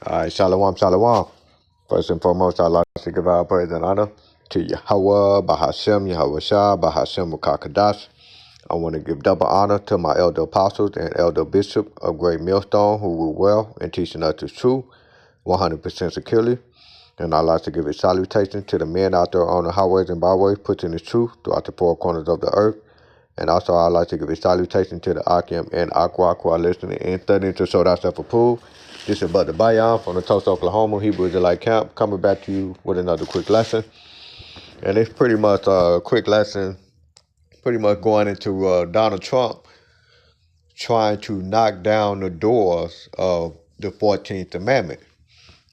All right, shalom, shalom. First and foremost, I'd like to give our praise and honor to Yahweh, Bahashem, Yahweh Shah, Bahashem, Mukakadash. I want to give double honor to my elder apostles and elder bishop of Great Millstone who rule well and teaching us the truth 100% securely. And I'd like to give a salutation to the men out there on the highways and byways pushing the truth throughout the four corners of the earth. And also, I'd like to give a salutation to the Akim and Aqua who are listening and studying to show thyself approved. This is Brother Bayan from the Tulsa, Oklahoma Hebrew Israelite Camp, coming back to you with another quick lesson. And it's pretty much a quick lesson, pretty much going into Donald Trump trying to knock down the doors of the 14th Amendment.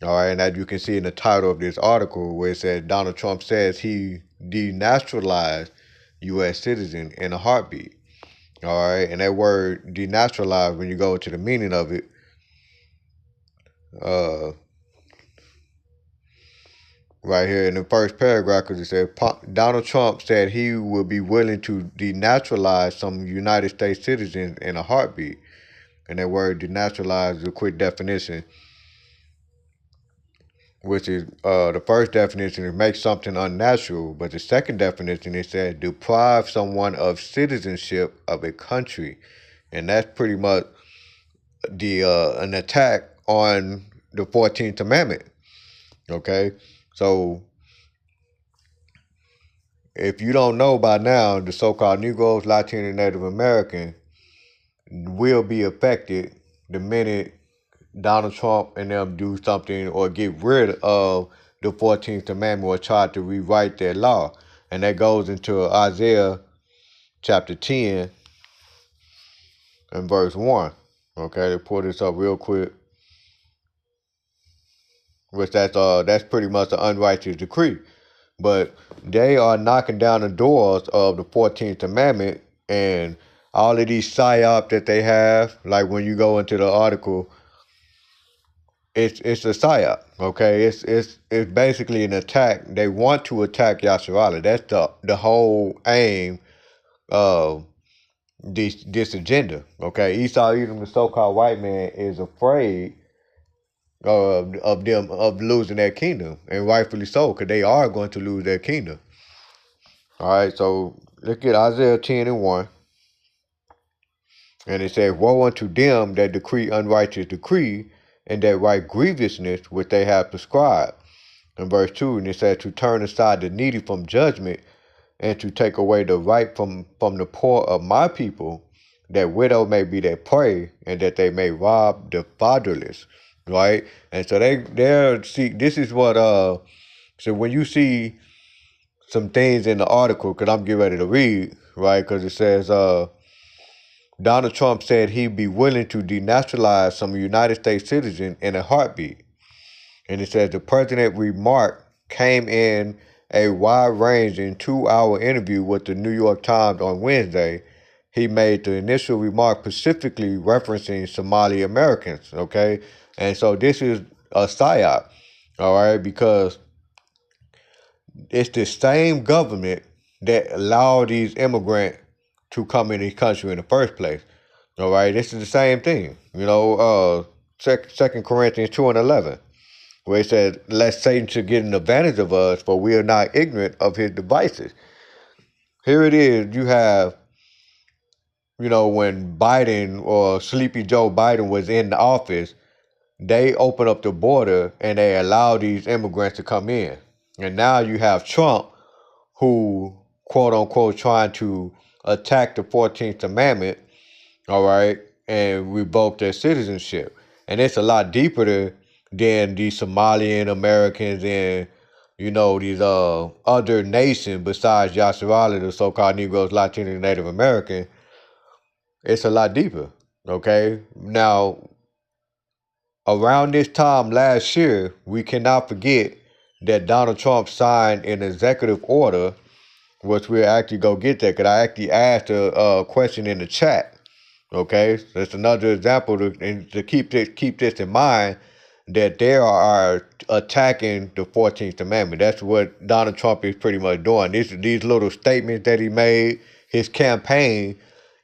All right, and as you can see in the title of this article, where it says Donald Trump says he denaturalized U.S. citizen in a heartbeat. All right, and that word denaturalized, when you go to the meaning of it, right here in the first paragraph, because it said Donald Trump said he will be willing to denaturalize some United States citizens in a heartbeat. And that word denaturalize is a quick definition, which is the first definition is make something unnatural, but the second definition is said deprive someone of citizenship of a country, and that's pretty much the an attack on the 14th Amendment. Okay, so if you don't know by now, the so-called Negroes, Latino, and Native American will be affected the minute Donald Trump and them do something or get rid of the 14th Amendment or try to rewrite that law. And that goes into Isaiah chapter 10 and verse 1. Okay, to pull this up real quick. Which that's pretty much an unrighteous decree. But they are knocking down the doors of the 14th Amendment and all of these psyop that they have, like when you go into the article, it's a psyop, okay? It's basically an attack. They want to attack Yasser Ali. That's the whole aim of this agenda, okay? Esau Edom, the so-called white man, is afraid of them of losing their kingdom, and rightfully so, because they are going to lose their kingdom. All right, so look at Isaiah 10 and 1. And it says, woe unto them that decree unrighteous decree, and that write grievousness which they have prescribed. In verse 2, and it says, to turn aside the needy from judgment, and to take away the right from the poor of my people, that widow may be their prey, and that they may rob the fatherless. Right? And so they're see, this is what so when you see some things in the article, because I'm getting ready to read, right? Because it says Donald Trump said he'd be willing to denaturalize some United States citizen in a heartbeat. And it says the president remark came in a wide-ranging 2-hour interview with the New York Times on Wednesday. He made the initial remark specifically referencing Somali Americans, okay? And so this is a psyop, all right, because it's the same government that allowed these immigrants to come in this country in the first place. All right, this is the same thing. You know, Second Corinthians 2 and 11, where it says, lest Satan should get an advantage of us, for we are not ignorant of his devices. Here it is, you have, you know, when Biden or Sleepy Joe Biden was in the office, they opened up the border and they allowed these immigrants to come in. And now you have Trump, who, quote unquote, trying to attack the 14th Amendment, all right, and revoke their citizenship. And it's a lot deeper than the Somalian Americans and, you know, these other nations besides Yasser Ali, the so-called Negroes, Latino, and Native American. It's a lot deeper, okay? Now, around this time last year, we cannot forget that Donald Trump signed an executive order, which we'll actually go get that, because I actually asked a question in the chat. Okay, so that's another example to keep this in mind, that they are attacking the 14th Amendment. That's what Donald Trump is pretty much doing. These little statements that he made, his campaign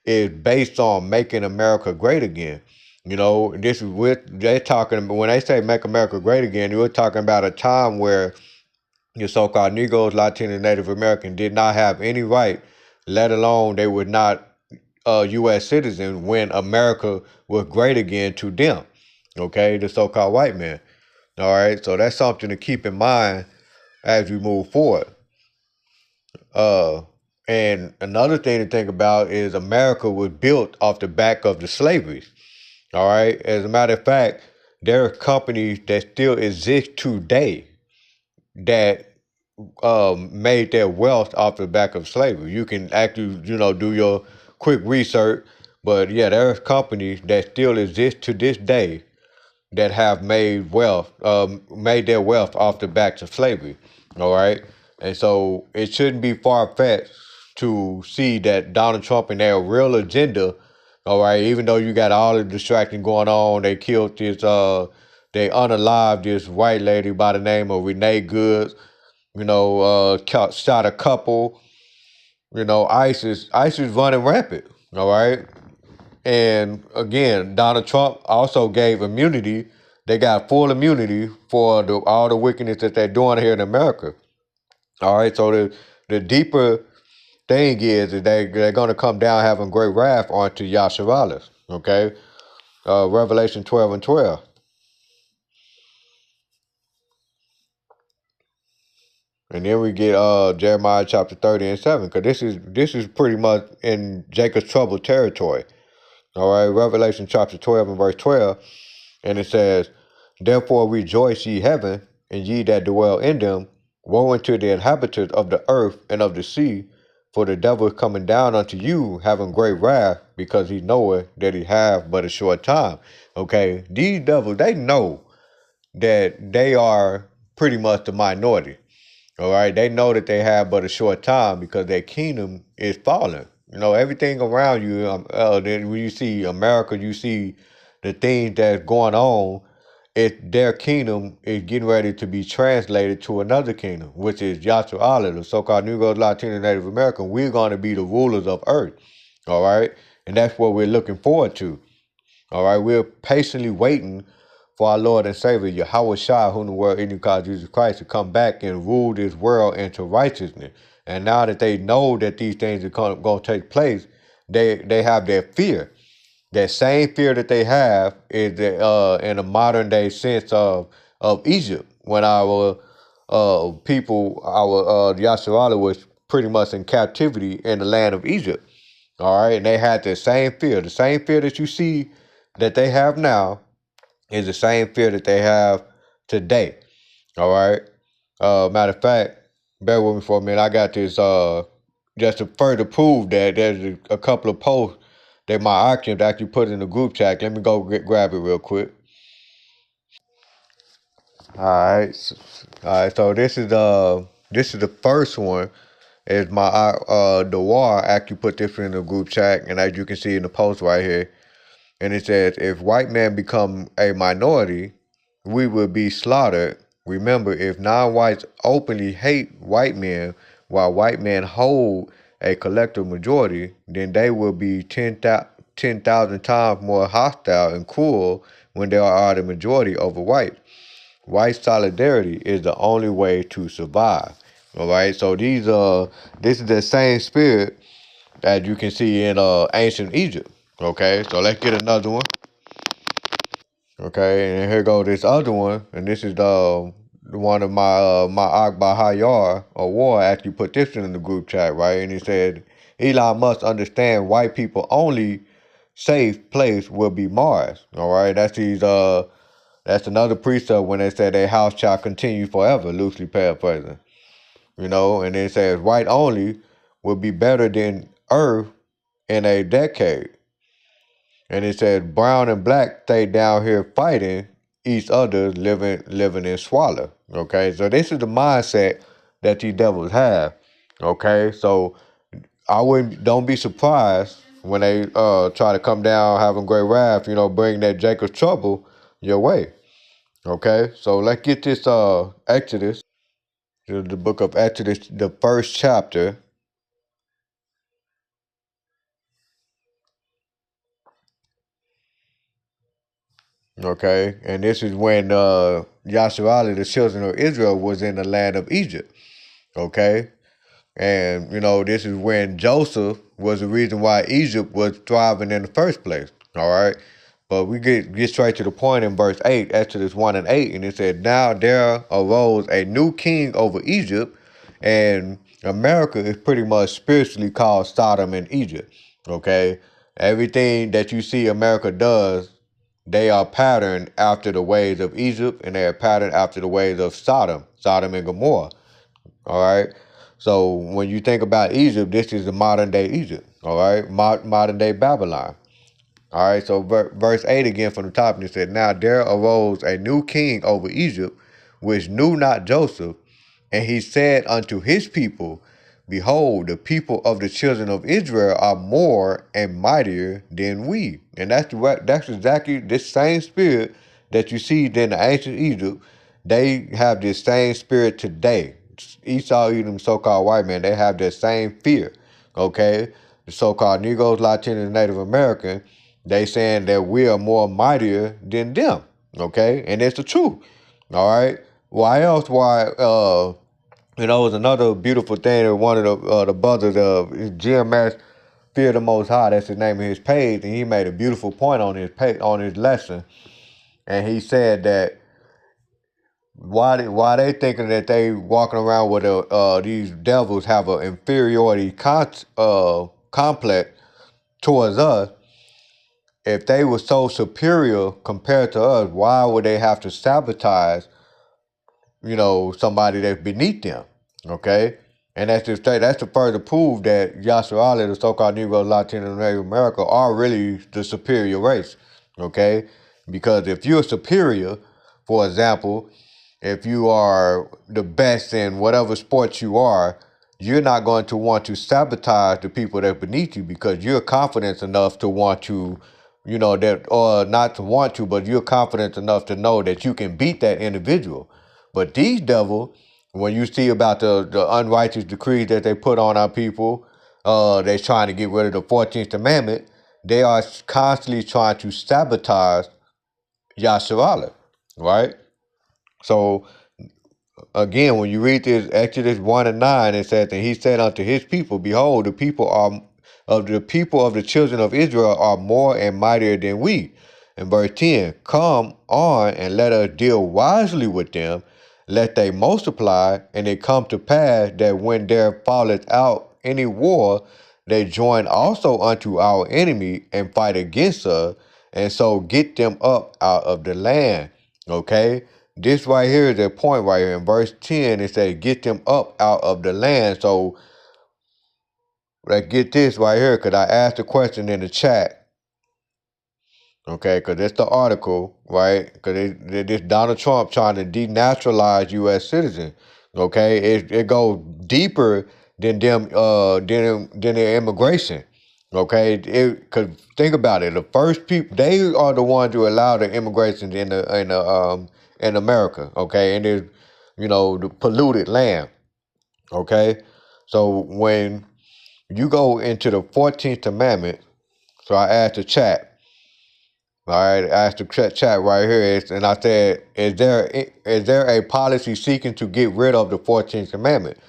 is based on making America great again. This is with they talking when they say make America great again. We're talking about a time where your so-called Negroes, Latino, and Native American did not have any right, let alone they were not U.S. citizens when America was great again to them. Okay, the so-called white man. All right, so that's something to keep in mind as we move forward. Uh, and another thing to think about is America was built off the back of the slavery. All right, as a matter of fact, there are companies that still exist today that made their wealth off the back of slavery. You can actually, do your quick research, but yeah, there are companies that still exist to this day that have made their wealth off the backs of slavery. All right, and so it shouldn't be far fetched to see that Donald Trump and their real agenda. All right, even though you got all the distraction going on, they killed they unalived this white lady by the name of Renee Goods. Shot a couple. ISIS running rampant. All right, and again, Donald Trump also gave immunity. They got full immunity for all the wickedness that they're doing here in America. All right, so the deeper thing is that they're going to come down having great wrath onto Yasharallah. Okay, Revelation 12:12. And then we get Jeremiah chapter 30:7, because this is pretty much in Jacob's trouble territory. All right, Revelation chapter 12 and verse 12, and it says, "Therefore rejoice, ye heaven, and ye that dwell in them. Woe unto the inhabitants of the earth and of the sea, for the devil is coming down unto you, having great wrath, because he knoweth that he have but a short time." Okay, these devils, they know that they are pretty much the minority. All right, they know that they have but a short time because their kingdom is falling. Everything around you. Then when you see America, you see the things that's going on. Their kingdom is getting ready to be translated to another kingdom, which is Yahshua Allah, the so-called Negroes, Latino, Native American. We're going to be the rulers of earth. All right, and that's what we're looking forward to. All right, we're patiently waiting for our Lord and Savior, Yahweh Shai, whom the world in called Jesus Christ, to come back and rule this world into righteousness. And now that they know that these things are going to take place, they have their fear. That same fear that they have is in a modern day sense of Egypt, when our people, our Yasharala was pretty much in captivity in the land of Egypt. All right, and they had the same fear. The same fear that you see that they have now is the same fear that they have today. All right. Matter of fact, bear with me for a minute. I got this. Just to further prove that there's a couple of posts that my occupant actually put in the group chat. Let me go grab it real quick. All right. All right. So this is the first one. Is my the war actually put this in the group chat, and as you can see in the post right here. And it says, if white men become a minority, we will be slaughtered. Remember, if non-whites openly hate white men while white men hold a collective majority, then they will be 10,000 times more hostile and cruel when they are the majority over white. White solidarity is the only way to survive. All right, so this is the same spirit that you can see in ancient Egypt. Okay, so let's get another one. Okay, and here go this other one, and this is the one of my Akbar Hayar or War actually put this in the group chat, right? And he said Elon must understand white people only safe place will be Mars. All right, that's another precept when they say their house shall continue forever, loosely paraphrasing. And it says white only will be better than Earth in a decade. And it said brown and black stay down here fighting each other, living in swallow. Okay, so this is the mindset that these devils have. Okay, so don't be surprised when they try to come down having great wrath, bring that Jacob's trouble your way. Okay, so let's get this Exodus, the book of Exodus, the first chapter. Okay, and this is when Yasharali, the children of Israel, was in the land of Egypt. Okay, and this is when Joseph was the reason why Egypt was thriving in the first place. All right, but we get straight to the point in verse 8, Exodus 1 and 8, and it said, "Now there arose a new king over Egypt," and America is pretty much spiritually called Sodom and Egypt. Okay, everything that you see America does, they are patterned after the ways of Egypt, and they are patterned after the ways of Sodom and Gomorrah. All right. So when you think about Egypt, this is the modern day Egypt. All right, modern day Babylon. All right. So verse 8 again from the top, and it said, "Now there arose a new king over Egypt, which knew not Joseph, and he said unto his people, Behold, the people of the children of Israel are more and mightier than we." And that's exactly this same spirit that you see in the ancient Egypt. They have this same spirit today. Esau, Edom, so-called white man, they have that same fear. Okay? The so-called Negroes, Latinos, Native American, they saying that we are more mightier than them. Okay? And it's the truth. All right? Why else? It was another beautiful thing that one of the brothers of GMS Fear the Most High. That's the name of his page, and he made a beautiful point on his on his lesson, and he said that why they thinking that they walking around with these devils have an inferiority complex towards us. If they were so superior compared to us, why would they have to sabotage somebody that's beneath them? Okay? And that's to further prove that Yasser the so-called Negro, Latino, and Native America, are really the superior race. Okay? Because if you're superior, for example, if you are the best in whatever sport you are, you're not going to want to sabotage the people that are beneath you because you're confident enough to want to, that, or not to want to, but you're confident enough to know that you can beat that individual. But these devils, when you see about the unrighteous decrees that they put on our people, they're trying to get rid of the 14th Amendment. They are constantly trying to sabotage Yasharala, right? So again, when you read this Exodus 1 and 9, it says, "And he said unto his people, Behold, the people of the children of Israel are more and mightier than we." In verse 10, "Come on and let us deal wisely with them, let they multiply, and it come to pass that when there falleth out any war, they join also unto our enemy and fight against us, and so get them up out of the land." Okay? This right here is the point right here. In verse 10, it says, "Get them up out of the land." So, let's get this right here, because I asked a question in the chat. Okay, because it's the article, right? Because this Donald Trump trying to denaturalize U.S. citizens. Okay, it goes deeper than than their immigration. Okay, because think about it. The first people, they are the ones who allow the immigration in America. Okay, and it's the polluted land. Okay, so when you go into the 14th Amendment, so I asked the chat. All right, I asked the chat right here, and I said, "Is there a policy seeking to get rid of the 14th Amendment?"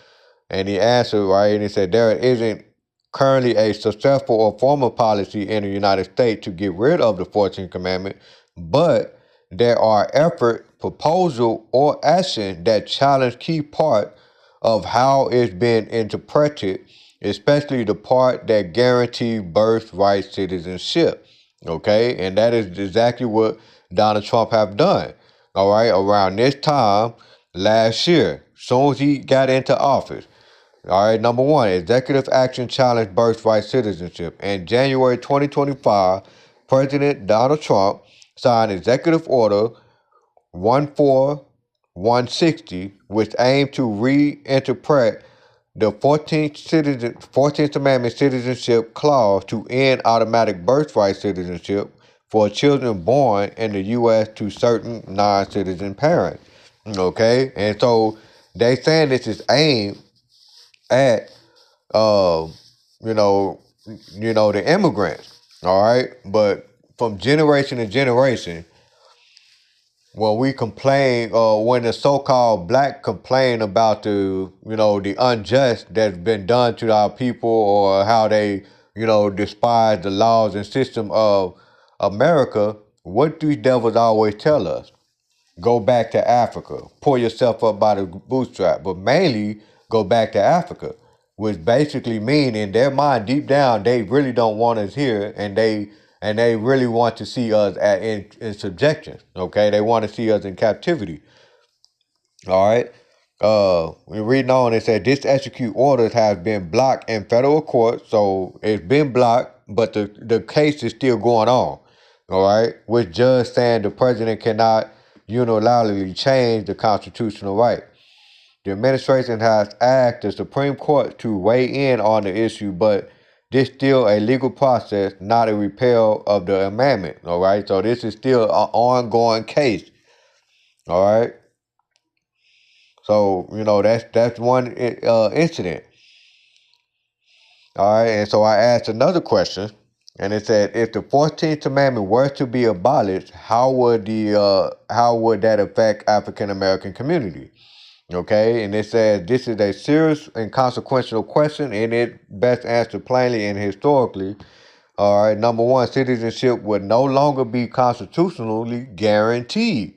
And he answered, right, and he said, "There isn't currently a successful or formal policy in the United States to get rid of the 14th Amendment, but there are effort, proposal, or action that challenge key part of how it's been interpreted, especially the part that guarantee birthright citizenship." Okay, and that is exactly what Donald Trump have done. All right, around this time last year, soon as he got into office. All right, number one, executive action challenge birthright citizenship. In January 2025, President Donald Trump signed Executive Order 14160, which aimed to reinterpret the 14th Amendment citizenship clause to end automatic birthright citizenship for children born in the U.S. to certain non-citizen parents. Okay, and so they saying this is aimed at uh, you know, the immigrants. All right, but from generation to generation, when we complain, when the so-called black complain about the unjust that's been done to our people, or how they, despise the laws and system of America, what these devils always tell us? Go back to Africa. Pull yourself up by the bootstrap. But mainly, go back to Africa. Which basically mean in their mind, deep down, they really don't want us here, and they really want to see us in subjection. Okay, they want to see us in captivity. All right. We're reading on. It said this execute orders have been blocked in federal court, so it's been blocked, but the case is still going on. All right, with judge saying the president cannot unilaterally change the constitutional right. The administration has asked the Supreme Court to weigh in on the issue, but this still a legal process, not a repeal of the amendment. All right, so this is still an ongoing case. All right. So that's one incident. All right, and so I asked another question, and it said, if the 14th Amendment were to be abolished, how would that affect African American community? Okay, and it says this is a serious and consequential question, and it best answered plainly and historically. All right, number one, citizenship would no longer be constitutionally guaranteed.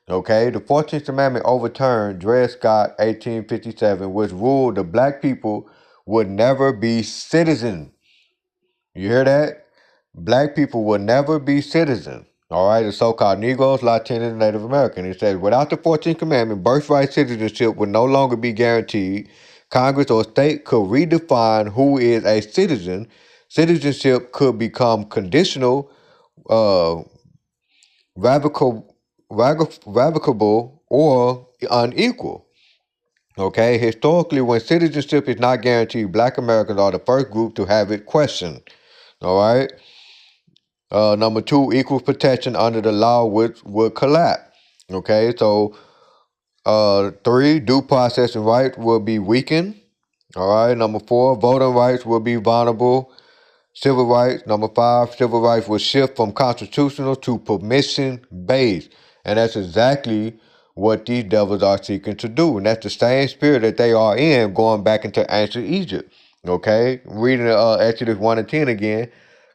Okay, the 14th Amendment overturned Dred Scott 1857, which ruled the black people would never be citizens. You hear that? Black people will never be citizens. All right, the so-called Negroes, Latinos, and Native American. It says, without the 14th Amendment, birthright citizenship would no longer be guaranteed. Congress or state could redefine who is a citizen. Citizenship could become conditional, uh, revocable, or unequal. Okay, historically, when citizenship is not guaranteed, black Americans are the first group to have it questioned. All right. Number two, equal protection under the law would collapse. Okay, so three, due process and rights will be weakened. All right. Number four, voting rights will be vulnerable. Civil rights. Number five, civil rights will shift from constitutional to permission based. And that's exactly what these devils are seeking to do. And that's the same spirit that they are in going back into ancient Egypt. Okay? Reading Exodus 1 and 10 again.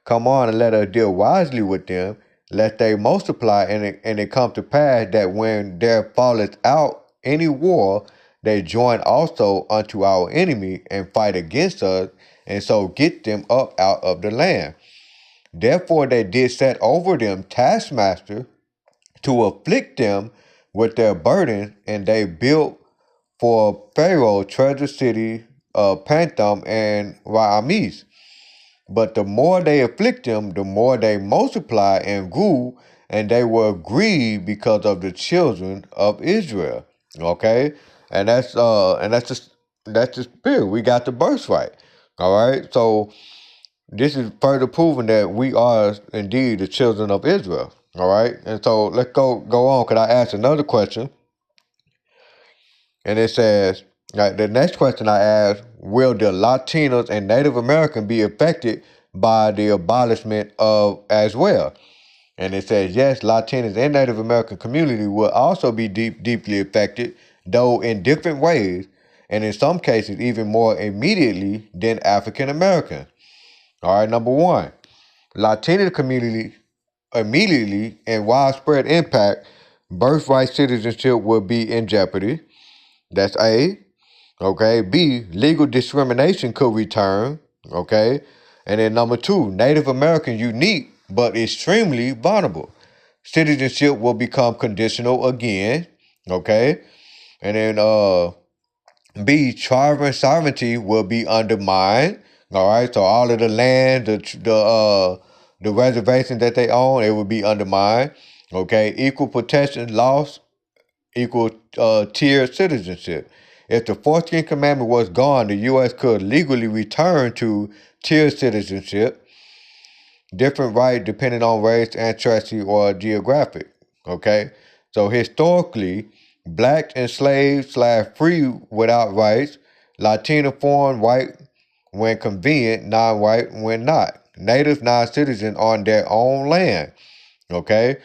Come on and let us deal wisely with them, lest they multiply, and it come to pass that when there falleth out any war, they join also unto our enemy and fight against us, and so get them up out of the land. Therefore they did set over them taskmaster to afflict them with their burden, and they built for Pharaoh treasure city of Pantham and Raames. But the more they afflict them, the more they multiply and grew, and they were grieved because of the children of Israel. Okay, and that's the spirit. We got the birthright. All right, so this is further proving that we are indeed the children of Israel. All right, and so let's go on. Could I ask another question? And it says, the next question I asked, will the Latinos and Native American be affected by the abolishment of as well? And it says, yes, Latinos and Native American community will also be deeply affected, though in different ways, and in some cases even more immediately than African American. All right, number one, Latino community immediately and widespread impact, birthright citizenship will be in jeopardy. That's A. Okay. B, legal discrimination could return. Okay. And then number two, Native American unique but extremely vulnerable. Citizenship will become conditional again. Okay. And then B, tribal sovereignty will be undermined. All right. So all of the land, the reservation that they own, it will be undermined. Okay. Equal protection lost equal tiered citizenship. If the 14th Commandment was gone, the U.S. could legally return to tiered citizenship, different rights depending on race, ancestry, or geographic. Okay? So historically, black enslaved / free without rights, Latino foreign white when convenient, non-white when not. Native non-citizen on their own land. Okay?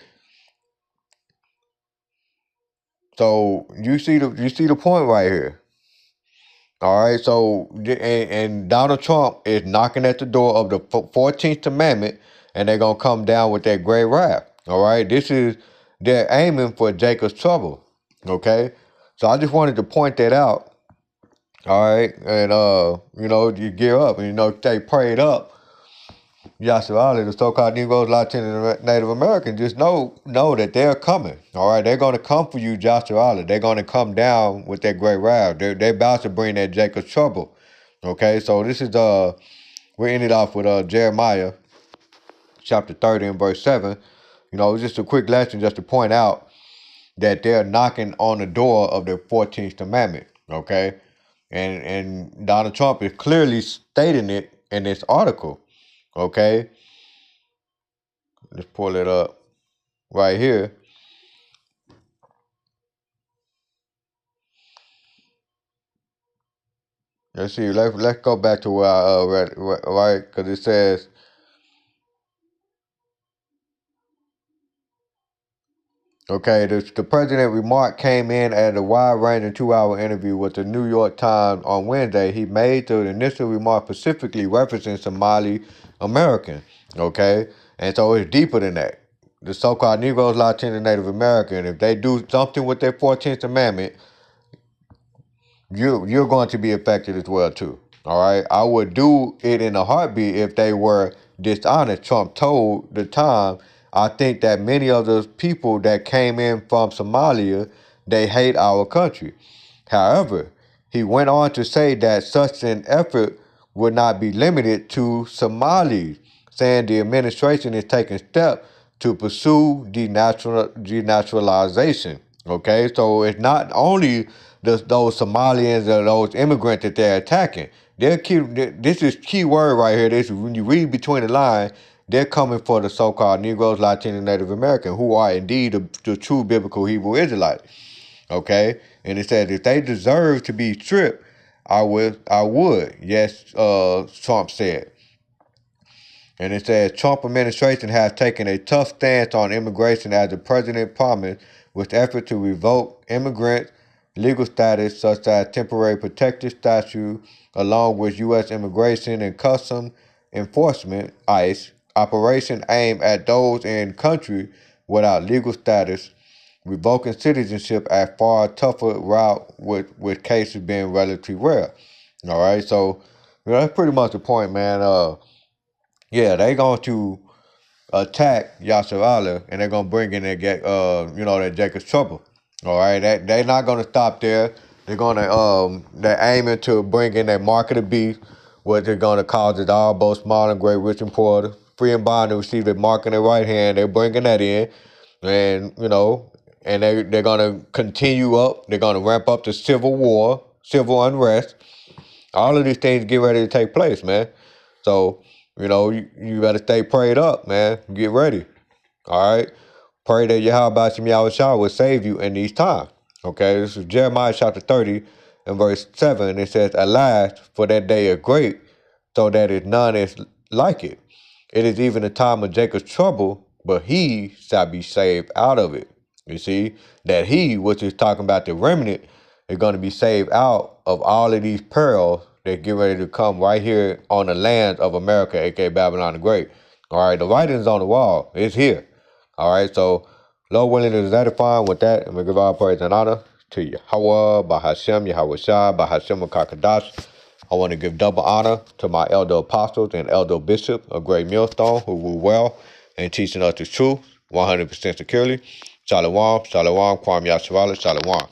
So you see the point right here. All right. So and Donald Trump is knocking at the door of the 14th Amendment, and they're gonna come down with that great wrath. All right. They're aiming for Jacob's trouble. Okay. So I just wanted to point that out. All right, and you gear up and stay prayed up. Yasser Ali, the so-called Negroes, Latino, Native Americans, just know that they're coming. All right, they're going to come for you, Yasser Ali. They're going to come down with that great wrath. They're about to bring that Jacob's trouble. Okay, so this is we ended off with Jeremiah chapter 30 and verse 7. It's just a quick lesson just to point out that they're knocking on the door of the 14th Amendment. Okay, and Donald Trump is clearly stating it in this article. Okay, let's pull it up right here. Let's see. Let's go back to where I read it, right, because it says. Okay, the president remark came in at a wide-ranging 2-hour interview with the New York Times on Wednesday. He made the initial remark specifically referencing Somali American. Okay, and so it's deeper than that. The so-called Negroes, Latino, Native American, if they do something with their 14th Amendment, you're going to be affected as well too. All right, I would do it in a heartbeat if they were dishonest. Trump told the Time, I think that many of the people that came in from Somalia, they hate our country. However, he went on to say that such an effort would not be limited to Somalis, saying the administration is taking steps to pursue denaturalization. Okay, so it's not only those Somalians or those immigrants that they're attacking. This is key word right here. This when you read between the lines, they're coming for the so-called Negroes, Latino, Native American, who are indeed the true biblical Hebrew Israelites. Okay, and it says if they deserve to be stripped, I would. Yes, Trump said. And it says Trump administration has taken a tough stance on immigration as the president promised, with effort to revoke immigrants' legal status, such as temporary protected status, along with U.S. Immigration and Customs Enforcement (ICE) operation aimed at those in country without legal status, revoking citizenship at far tougher route with cases being relatively rare. All right, so that's pretty much the point, man. Yeah, they going to attack Yasser Ali, and they're gonna bring in that Jacob's trouble. All right, they're not gonna stop there. They're aiming to bring in that mark of the beast, what they're gonna cause it all, both small and great, rich and poor, free and bond to receive the mark in their right hand. They're bringing that in, and they're gonna continue up. They're gonna ramp up the civil war, civil unrest. All of these things get ready to take place, man. So, you better stay prayed up, man. Get ready. All right. Pray that Yahweh Shah will save you in these times. Okay, this is Jeremiah chapter 30 and verse 7. It says, Alas, for that day is great, so that is none is like it. It is even a time of Jacob's trouble, but he shall be saved out of it. You see, that he, which is talking about the remnant, is going to be saved out of all of these perils that get ready to come right here on the land of America, aka Babylon the Great. All right, the writing's on the wall. It's here. All right, so Lord willing is edifying with that, and we give all praise and honor to Yahweh, Bahashem, Yahweh Shah, Bahashem, Kakadash. I want to give double honor to my elder apostles and elder bishop of Great Millstone, who rule well and teaching us the truth 100% securely. Shalom, Shalom, Kwam Yasharala, Shalom.